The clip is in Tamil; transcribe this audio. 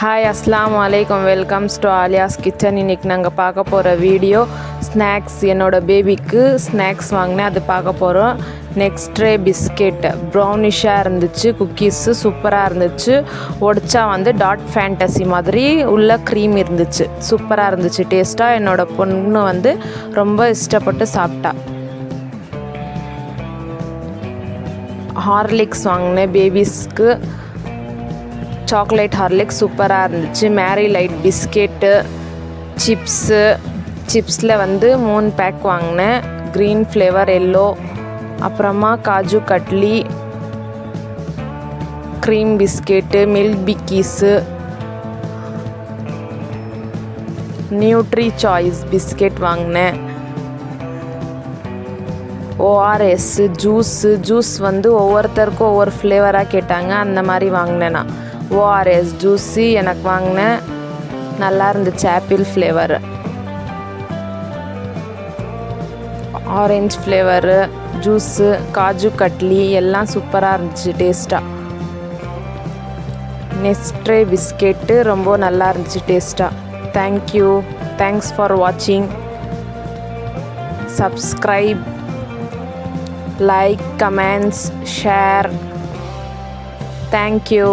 ஹாய் அஸ்ஸலாமு அலைக்கும். Welcomes to Aaliya's kitchen. இன்றைக்கி நாங்கள் பார்க்க போகிற வீடியோ ஸ்நாக்ஸ். என்னோடய பேபிக்கு ஸ்நாக்ஸ் வாங்கினேன், அது பார்க்க போகிறோம். நெக்ஸ்ட் ட்ரே பிஸ்கெட் ப்ரௌனிஷாக இருந்துச்சு, குக்கீஸு சூப்பராக இருந்துச்சு. ஒடிச்சா டாட் ஃபேண்டசி மாதிரி உள்ள க்ரீம் இருந்துச்சு, சூப்பராக இருந்துச்சு டேஸ்ட்டாக. என்னோடய பொண்ணு ரொம்ப இஷ்டப்பட்டு சாப்பிட்டா. ஹார்லிக்ஸ் வாங்கினேன் பேபிஸ்க்கு, சாக்லேட் ஹார்லிக்ஸ் சூப்பராக இருந்துச்சு. மேரி லைட் பிஸ்கெட்டு, சிப்ஸில் 3 பேக் வாங்கினேன். க்ரீன் ஃப்ளேவர், எல்லோ, அப்புறமா kaju katli, cream biscuit, milk Bikis, Nutri Choice biscuit வாங்கினேன். ஓஆர்எஸ் ஜூஸ் ஒவ்வொருத்தருக்கும் ஒவ்வொரு ஃப்ளேவராக கேட்டாங்க, அந்த மாதிரி வாங்கினேன் நான். ஓஆர்எஸ் ஜூஸு எனக்கு வாங்கினேன், நல்லா இருந்துச்சு. Apple flavour, orange flavour juice, kaju katli எல்லாம் சூப்பராக இருந்துச்சு டேஸ்ட்டாக. நெஸ்ட்ரே பிஸ்கெட்டு ரொம்ப நல்லா இருந்துச்சு டேஸ்ட்டாக. தேங்க்ஸ் ஃபார் வாட்சிங். Subscribe, like, comments, share. Thank you.